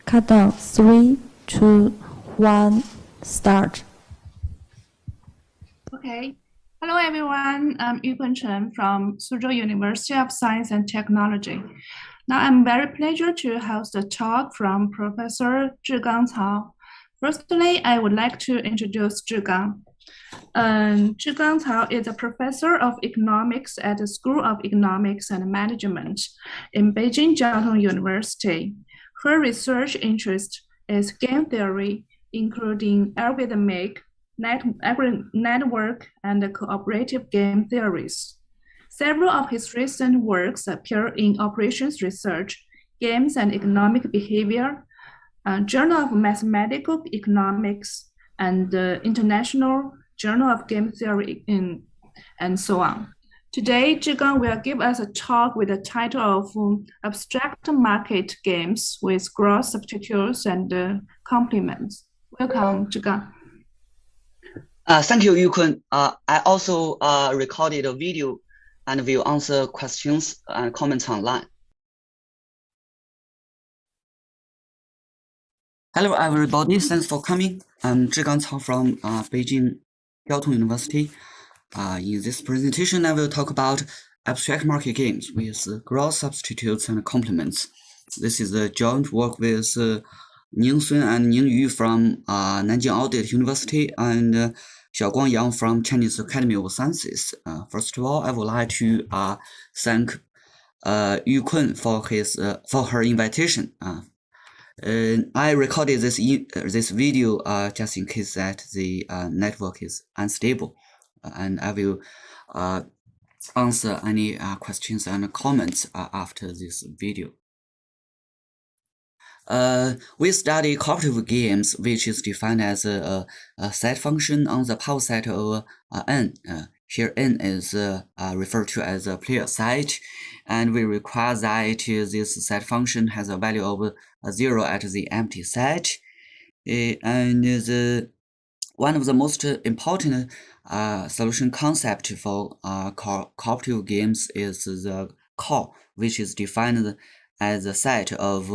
Countdown 3, 2, 1, start. Okay. Hello, everyone. I'm Yukun Chen from Suzhou University of Science and Technology. Now, I'm very pleased to host a talk from Professor Zhigang Cao. Firstly, I would like to introduce Zhigang. Zhigang Cao is a professor of economics at the School of Economics and Management in Beijing Jiaotong University. Her research interest is game theory, including algorithmic, network, and cooperative game theories. Several of his recent works appear in Operations Research, Games and Economic Behavior, Journal of Mathematical Economics, and International Journal of Game Theory, and so on. Today, Zhigang will give us a talk with the title of Abstract Market Games with Gross Substitutes and Complements. Welcome, Zhigang. Thank you, Yukun. I also recorded a video and will answer questions and comments online. Hello, everybody. Thanks for coming. I'm Zhigang Cao from Beijing Jiaotong University. In this presentation, I will talk about abstract market games with gross substitutes and complements. This is a joint work with Ning Sun and Ning Yu from Nanjing Audit University and Xiaoguang Yang from Chinese Academy of Sciences. First of all, I would like to thank Yu Kun for her invitation. I recorded this video just in case that the network is unstable, and I will answer any questions and comments after this video. We study cooperative games, which is defined as a set function on the power set of n. Here n is referred to as a player set, and we require that this set function has a value of 0 at the empty set. And one of the most important solution concept for cooperative games is the core, which is defined as a set of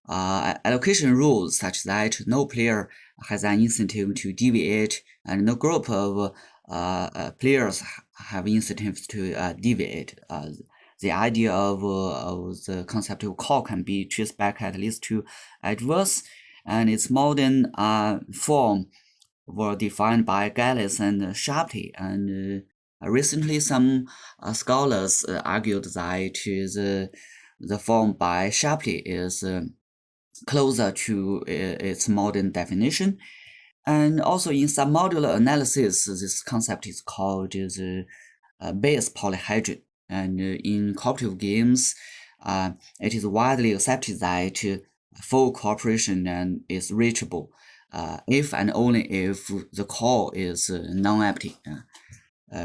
allocation rules such that no player has an incentive to deviate and no group of players have incentives to deviate. The idea of the concept of core can be traced back at least to Edwards, and its modern form were defined by Gallus and Shapley. And recently, some scholars argued that the form by Shapley is closer to its modern definition. And also in submodular analysis, this concept is called the Bayes polyhedron. And in cooperative games, it is widely accepted that full cooperation is reachable if and only if the core is non-empty.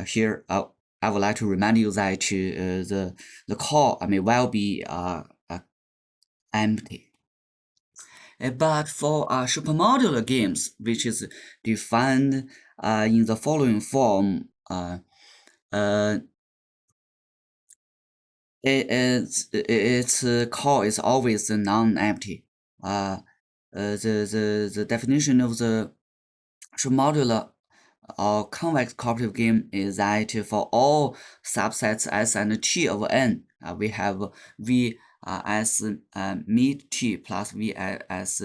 Here, I would like to remind you that the core may well be empty. But for supermodular games, which is defined in the following form, its core is always non-empty. The definition of the supermodular or convex cooperative game is that for all subsets S and T of n, we have V as mid T plus V as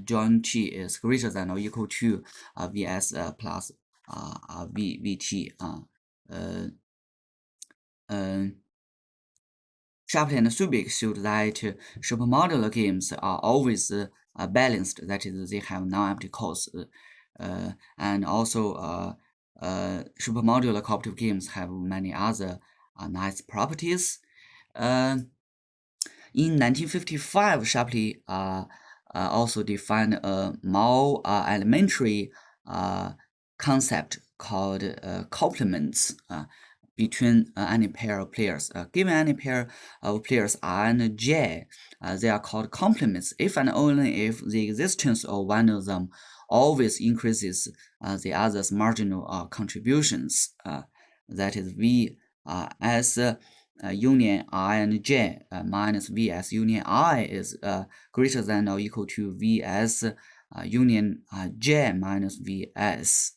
joint T is greater than or equal to Vs plus Vt. Shapley and Subic showed that supermodular games are always balanced, that is, they have non-empty cores. And also supermodular cooperative games have many other nice properties. In 1955, Shapley also defined a more elementary concept called complements between any pair of players. Given any pair of players R and J, they are called complements if and only if the existence of one of them always increases the other's marginal contributions. That is V as union I and j minus vs union I is greater than or equal to vs union j minus vs,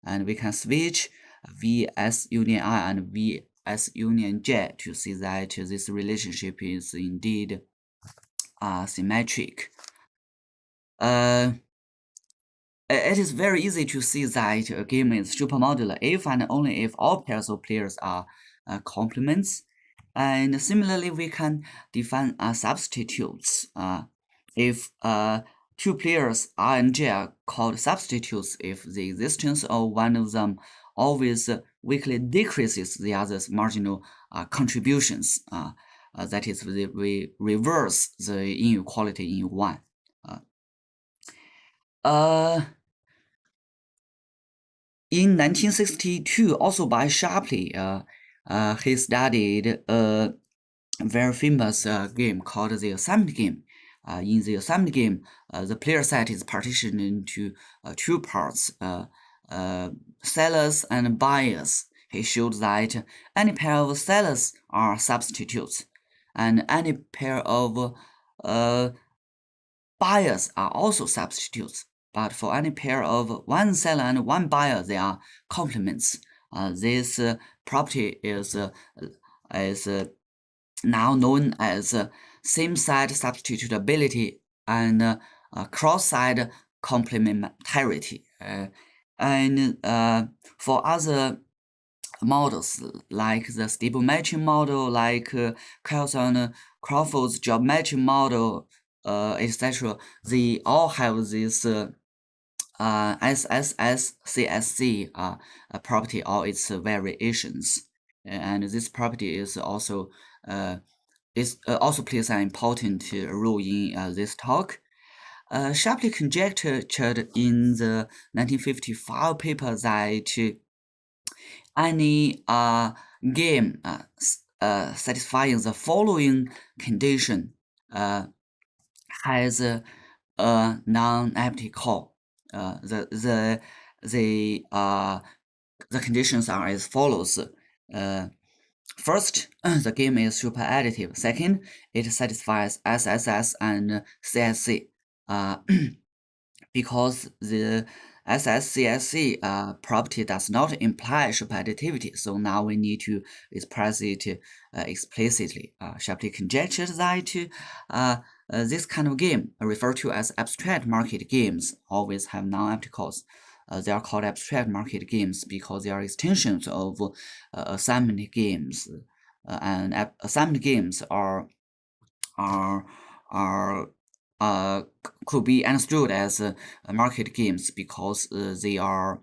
and we can switch vs union I and vs union j to see that this relationship is indeed symmetric. It is very easy to see that a game is supermodular if and only if all pairs of players are complements. And similarly, we can define substitutes. If two players R and J are called substitutes if the existence of one of them always weakly decreases the other's marginal contributions. That is, we reverse the inequality in one. In 1962, also by Shapley, he studied a very famous game called the assignment game. In the assignment game, the player set is partitioned into two parts, sellers and buyers. He showed that any pair of sellers are substitutes, and any pair of buyers are also substitutes. But for any pair of one seller and one buyer, they are complements. This property is now known as same-side substitutability and cross-side complementarity. And for other models like the stable matching model, like Carlson Crawford's job matching model, etc., they all have this SSS-CSC property or its variations, and this property is also plays an important role in this talk. Shapley conjectured in the 1955 paper that any game satisfying the following condition has a non-empty core. The conditions are as follows. First, the game is super additive. Second, it satisfies SSS and CSC. Because the SSCSC property does not imply super additivity, so now we need to express it explicitly. Shapley conjectured that this kind of game, referred to as abstract market games, always have non-empty cores. They are called abstract market games because they are extensions of assignment games, and assignment games could be understood as market games because they are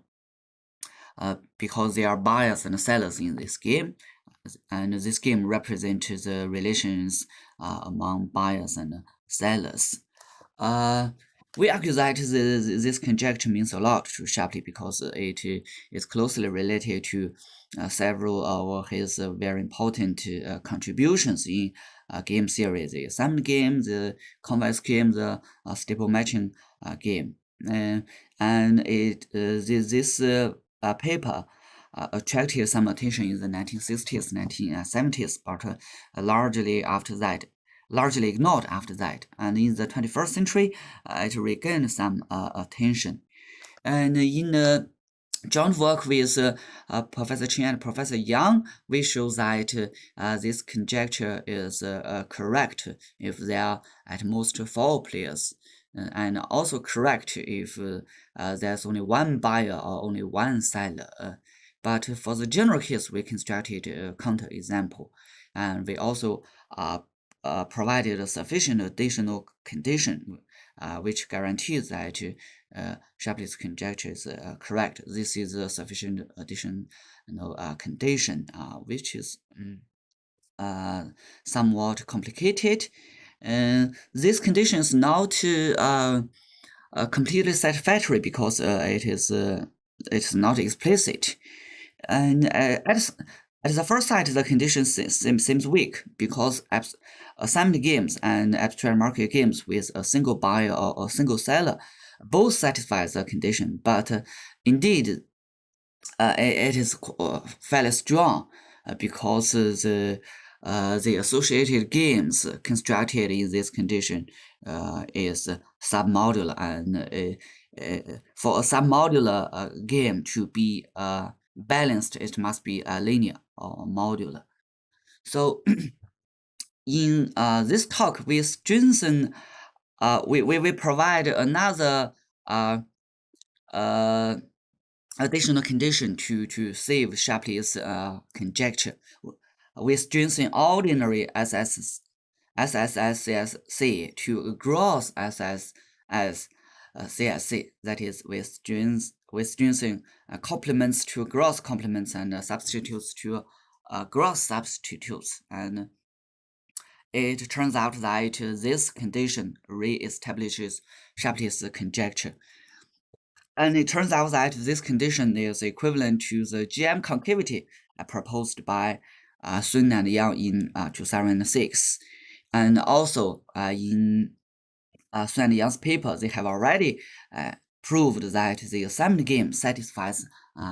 buyers and sellers in this game, and this game represents the relations among buyers and sellers. We argue that this conjecture means a lot to Shapley because it is closely related to several of his very important contributions in game series: the assignment game, the convex game, the stable matching game. And this paper attracted some attention in the 1960s, 1970s, but largely ignored after that. And in the 21st century, it regained some attention. And in joint work with Professor Chen and Professor Yang, we show that this conjecture is correct if there are at most 4 players, and also correct if there's only one buyer or only one seller. But for the general case, we constructed a counterexample, and we also provided a sufficient additional condition which guarantees that Shapley's conjecture is correct. This is a sufficient additional condition, which is somewhat complicated. This condition is not completely satisfactory because it's not explicit. And at the first sight, the condition seems weak because assignment games and abstract market games with a single buyer or a single seller both satisfy the condition. But indeed, it is fairly strong. because the associated games constructed in this condition is submodular, and for a submodular game to be balanced, it must be linear or modular. So in this talk, we strengthen, we provide another additional condition to save Shapley's conjecture. We strengthen ordinary SSSCSC to gross SSSCSC. That is, we strengthen complements to gross complements and substitutes to gross substitutes. And it turns out that this condition re-establishes Shapley's conjecture. And it turns out that this condition is equivalent to the GM concavity proposed by Sun and Yang in 2006. And also in Sun and Yang's paper, they have already proved that the assignment game satisfies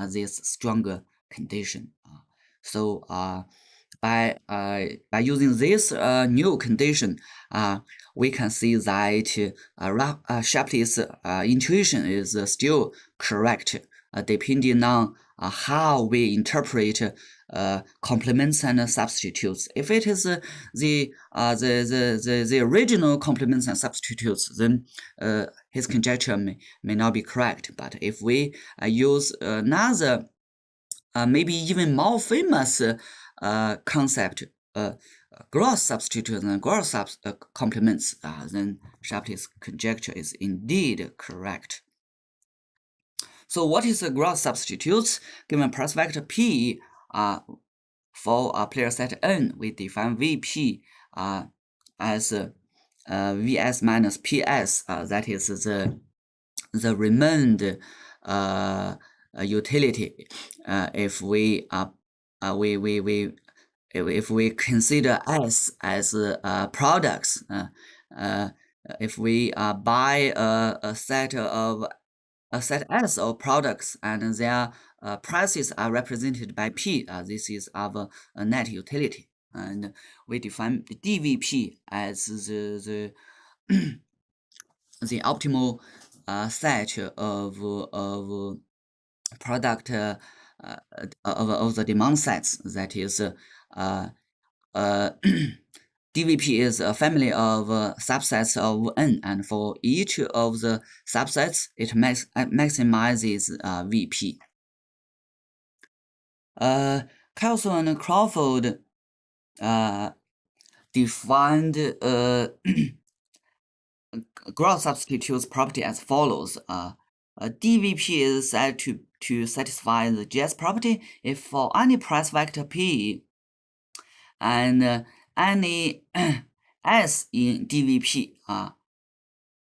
this stronger condition. So by using this new condition, we can see that Shapley's intuition is still correct, depending on how we interpret complements and substitutes. If it is the original complements and substitutes, then his conjecture may not be correct. But if we use another, maybe even more famous concept, gross substitutes and gross complements, then Shapley's conjecture is indeed correct. So what is a gross substitutes? Given price vector P for a player set N, we define VP as VS minus PS. That is the remained utility. If we consider S as products, if we buy a set S of products and their prices are represented by P, this is our net utility, and we define DVP as the optimal set of product of the demand sets. That is, DVP is a family of subsets of N, and for each of the subsets, it maximizes VP. Carlson and Crawford defined gross substitutes property as follows. DVP is said to satisfy the GS property if for any price vector P and any S in DVP.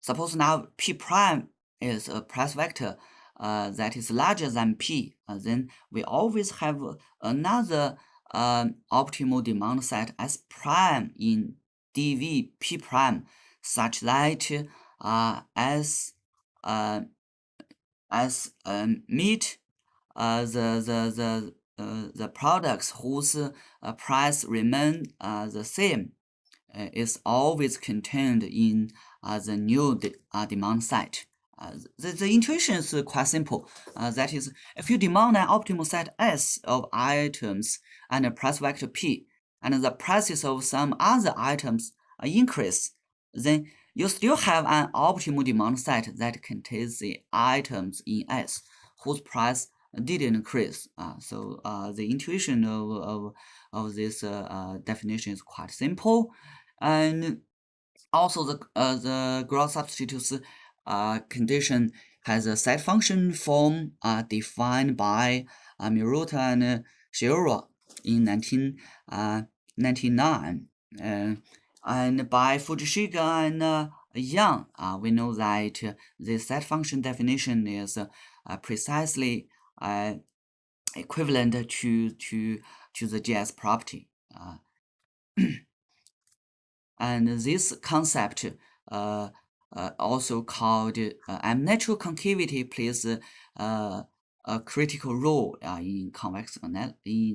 Suppose now P prime is a price vector that is larger than P, then we always have another optimal demand set S prime in DV P prime, such that meet the products whose price remain the same is always contained in the new demand set. The intuition is quite simple. That is, if you demand an optimal set S of items and a price vector P, and the prices of some other items increase, then you still have an optimal demand set that contains the items in S whose price didn't increase. So the intuition of this definition is quite simple, and also the gross substitutes condition has a set function form defined by Miruta and Shiura in 1999, and by Fujishiga and Yang. We know that the set function definition is precisely equivalent to the GS property, and this concept also called natural concavity plays a critical role in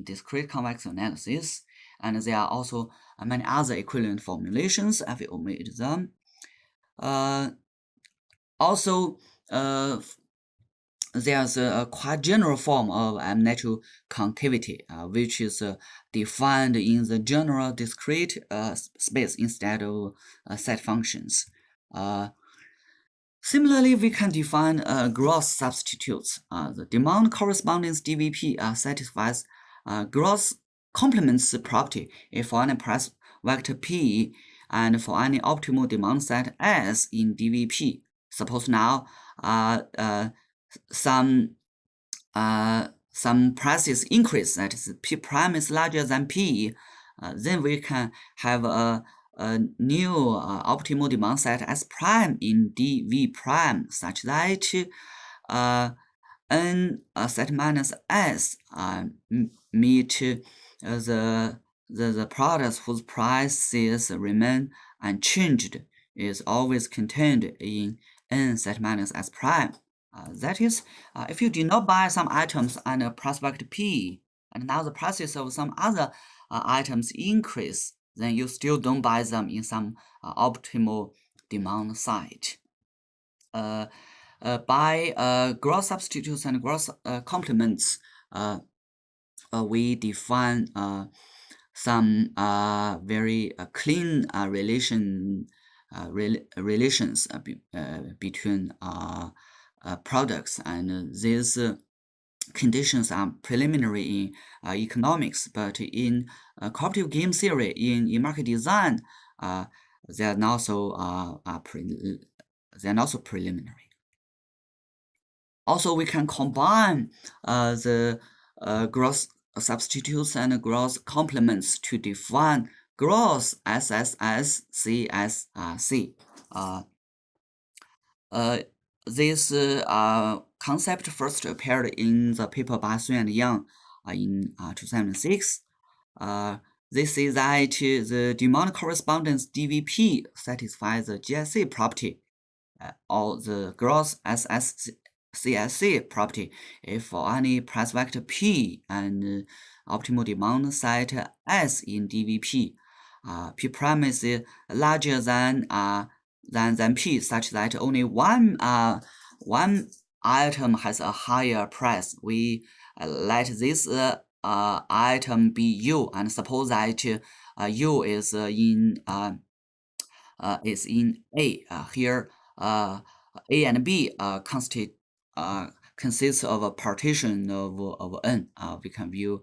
discrete convex analysis, and there are also many other equivalent formulations. I will omit them. Also, there's a quite general form of natural concavity, which is defined in the general discrete space instead of set functions. Similarly, we can define gross substitutes. The demand correspondence DVP satisfies gross complements property for any price vector P and for any optimal demand set S in DVP. Suppose now some prices increase, that is P prime is larger than P, then we can have a new optimal demand set S prime in dV prime such that N set minus S meet the products whose prices remain unchanged is always contained in N set minus S prime. That is, if you did not buy some items and a price vector P, and now the prices of some other items increase, then you still don't buy them in some optimal demand site. By gross substitutes and gross complements, we define some very clean relations between products, and these conditions are preliminary in economics, but in cooperative game theory, in market design, they are not so preliminary. Also, we can combine the gross substitutes and gross complements to define gross SSS CSC. This concept first appeared in the paper by Sun and Yang in 2006. They say that the demand correspondence DVP satisfies the GSC property or the gross SSCSC property if for any price vector P and optimal demand set S in DVP. P prime is larger than P, such that only one item has a higher price. We let this item be U, and suppose that U is in A. Here A and B consists of a partition of N. We can view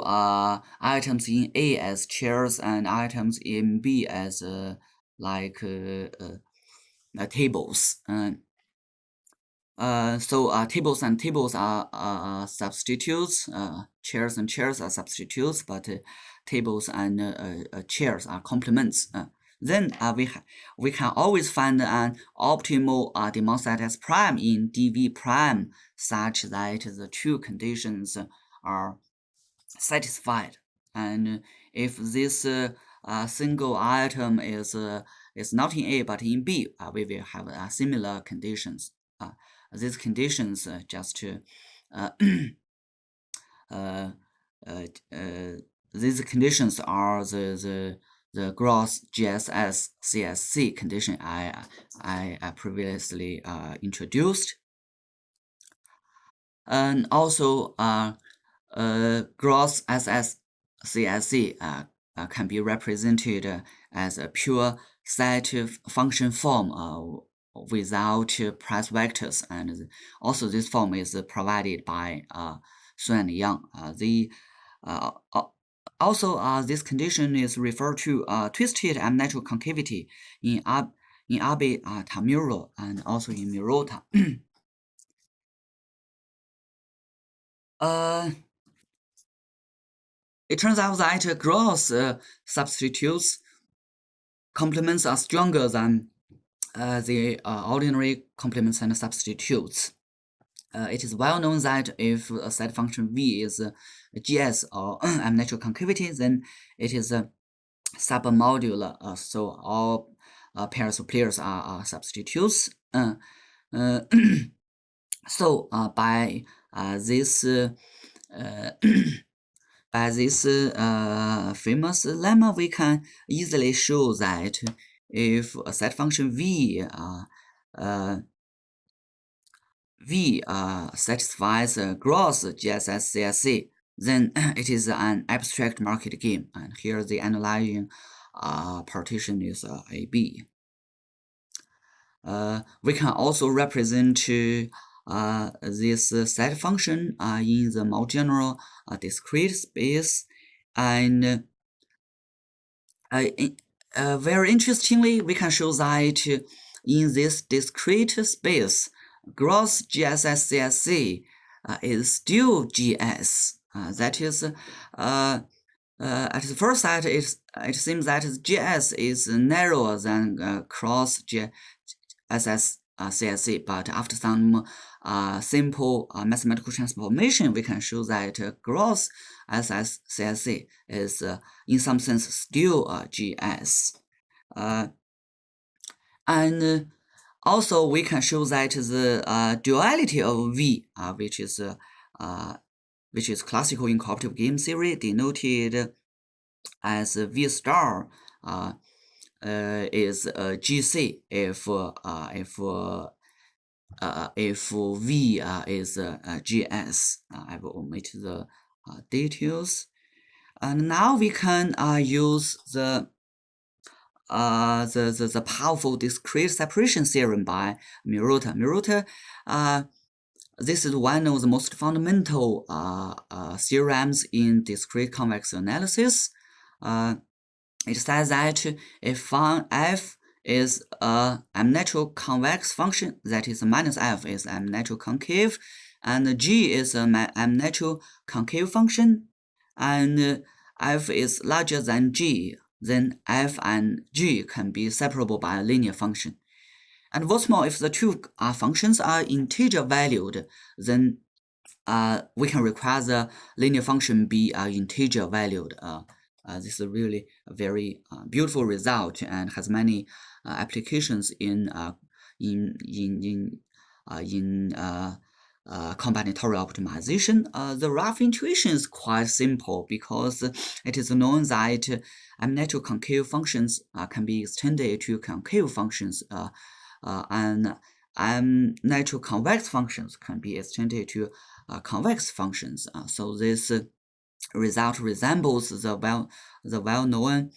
items in A as chairs and items in B as tables. So tables and tables are substitutes. Chairs and chairs are substitutes, but tables and chairs are complements. Then we can always find an optimal demand set S prime in dV prime such that the two conditions are satisfied. And if this single item is not in A but in B, we will have similar conditions. These conditions these conditions are the gross GSS CSC condition I previously introduced, and also gross SS CSC can be represented as a pure set function form without price vectors, and also this form is provided by Sun and Yang. This condition is referred to twisted unnatural concavity in Abe Tamuro and also in Murata. It turns out that gross substitutes complements are stronger than the ordinary complements and substitutes. It is well known that if a set function V is GS or unnatural concavity, then it is submodular. So all pairs of players are substitutes. So by this by this famous lemma, we can easily show that if a set function v satisfies gross GSS CSC, then it is an abstract market game. And here the underlying partition is AB. We can also represent this set function in the more general discrete space, and very interestingly, we can show that in this discrete space, gross GSS CSC is still GS. That is, at the first sight, it seems that GS is narrower than cross GSS CSC, but after some simple mathematical transformation, we can show that gross SS CSC is in some sense still GS. And also we can show that the duality of V, which is classical in cooperative game theory, denoted as V star, is GC if V is GS. I will omit the details. And now we can use the powerful discrete separation theorem by Murata. Murata, this is one of the most fundamental theorems in discrete convex analysis. It says that if fun f is a M-natural convex function, that is minus f is M-natural concave, and g is a M-natural concave function, and f is larger than g, then f and g can be separable by a linear function. And what's more, if the two functions are integer valued, then we can require the linear function be integer valued. This is really a very beautiful result and has many applications in combinatorial optimization. The rough intuition is quite simple because it is known that M-natural concave functions can be extended to concave functions, and M-natural convex functions can be extended to convex functions. So this result resembles the well-known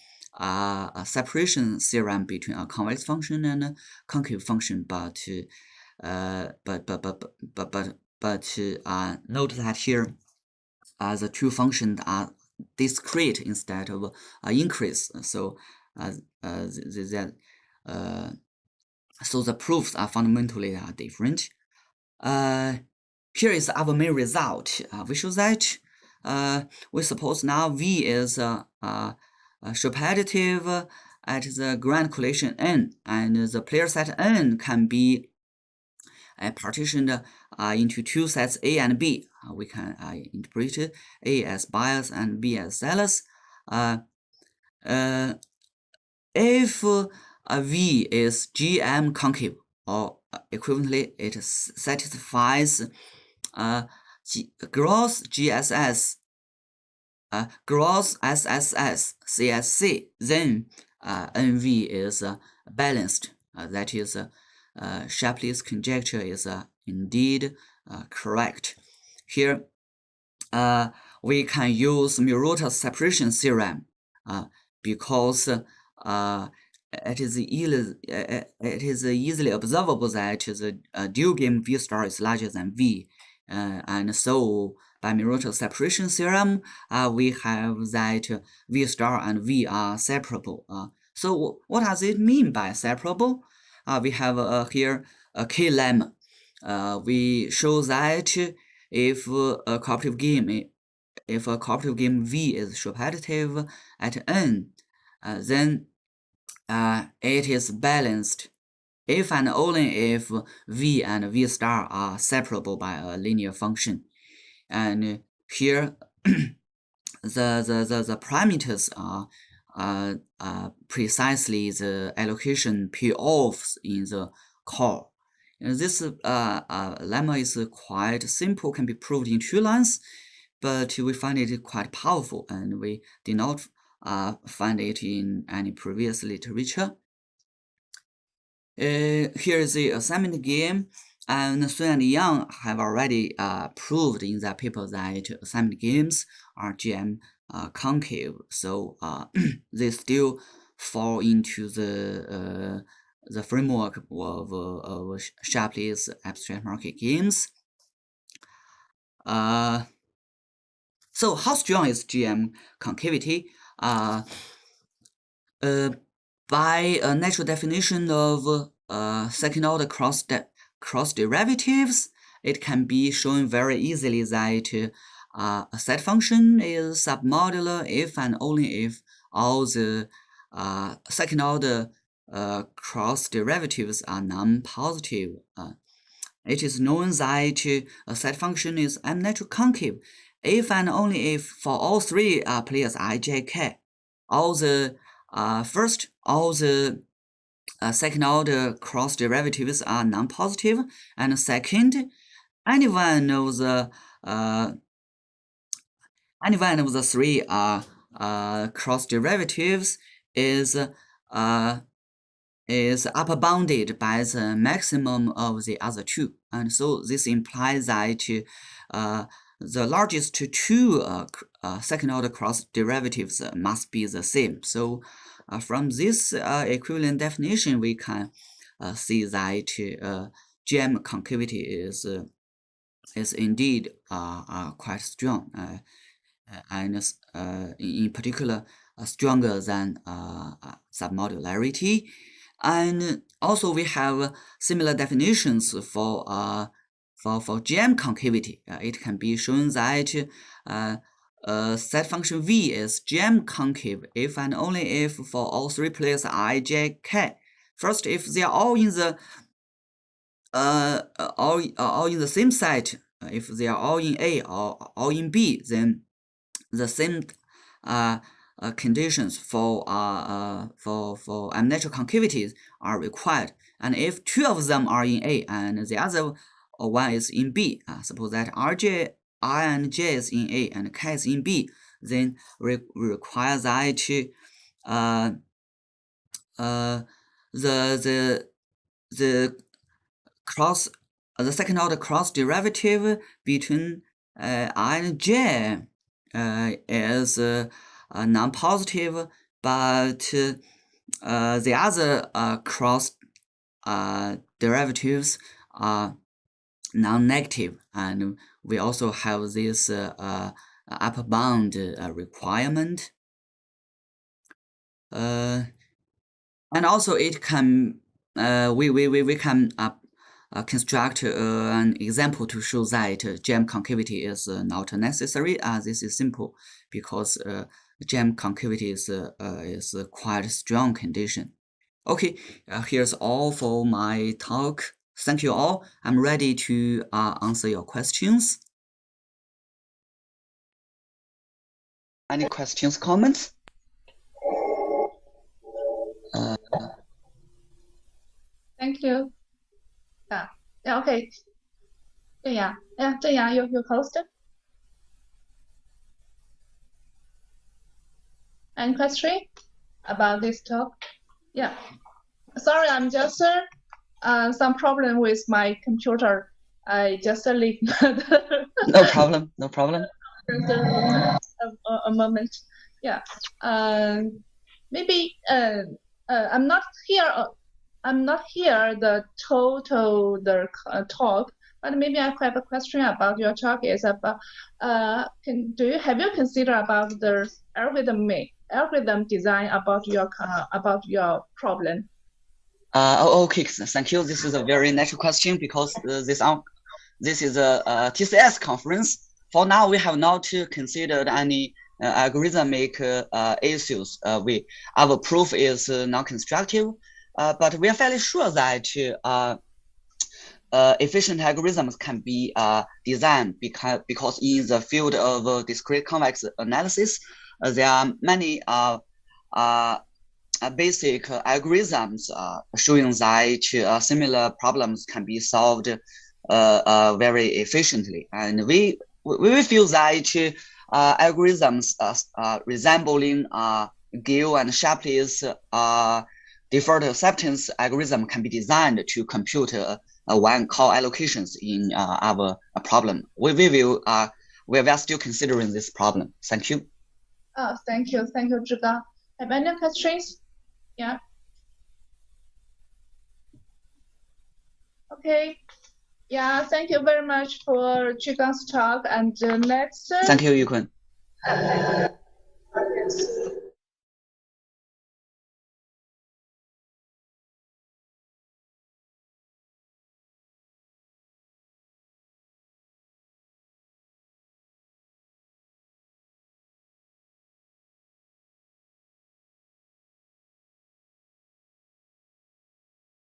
separation theorem between a convex function and a concave function, but note that here the two functions are discrete instead of increase. So so the proofs are fundamentally different. Here is our main result. We show that we suppose now V is Chopaditive at the grand collision N, and the player set N can be partitioned into two sets A and B. We can interpret A as bias and B as zealous. If V is GM concave, or equivalently, it satisfies gross GSS, gross SSS CSC, then NV is balanced. That is, Shapley's conjecture is indeed correct. Here, we can use Murata's separation theorem because it is easily observable that the dual game V star is larger than V. And so by Murata's separation theorem, we have that V star and V are separable. So what does it mean by separable? We have here a K-lemma. We show that if a cooperative game V is Chopaditive at N, then it is balanced if and only if V and V star are separable by a linear function. And here the parameters are precisely the allocation P-offs in the core. This lemma is quite simple, can be proved in 2 lines, but we find it quite powerful, and we did not find it in any previous literature. Here is the assignment game, and Sun and Yang have already proved in their paper that assignment games are GM concave, so they still fall into the framework of Shapley's abstract market games. So how strong is GM concavity? By a natural definition of second-order cross derivatives, it can be shown very easily that a set function is submodular if and only if all the second-order cross derivatives are non-positive. It is known that a set function is M-natural concave if and only if for all 3 players IJK, all the second-order cross derivatives are non-positive, and second, any one of the 3 cross derivatives is upper bounded by the maximum of the other 2, and so this implies that the largest 2 second-order cross derivatives must be the same. So from this equivalent definition, we can see that GM concavity is indeed quite strong, and in particular stronger than submodularity. And also we have similar definitions for GM concavity. It can be shown that set function V is GM concave if and only if for all 3 players IJK. First, if they are all in the same set, if they are all in A or all in B, then the same conditions for M-natural concavities are required. And if 2 of them are in A and the other one is in B, suppose that I and J is in A and K is in B, then we require that the second-order cross derivative between I and J is non-positive, but the other cross derivatives are non-negative, and we also have this upper bound requirement. And also it can we can construct an example to show that GM concavity is not necessary. This is simple because GM concavity is quite a strong condition. Okay, here's all for my talk. Thank you all. I'm ready to answer your questions. Any questions, comments? Thank you. Yeah, okay. Yeah, you host. Any question about this talk? Yeah. Sorry, I'm just some problem with my computer. I just leave. No problem. No problem. A moment. Yeah. Maybe I'm not here. I'm not here the total talk, but maybe I have a question about your talk. Is about have you considered about the algorithm design about your problem? Okay, thank you. This is a very natural question because this is a TCS conference. For now, we have not considered any algorithmic issues. Our proof is non-constructive, but we are fairly sure that efficient algorithms can be designed because in the field of discrete convex analysis, there are many basic algorithms showing that similar problems can be solved very efficiently, and we feel that algorithms resembling Gill and Shapley's default acceptance algorithm can be designed to compute one call allocations in our problem. We are still considering this problem. Thank you. Thank you, Zhigang. Have any questions? Yeah. Okay. Yeah, thank you very much for Zhigang's talk. And next. Thank you, Yukun.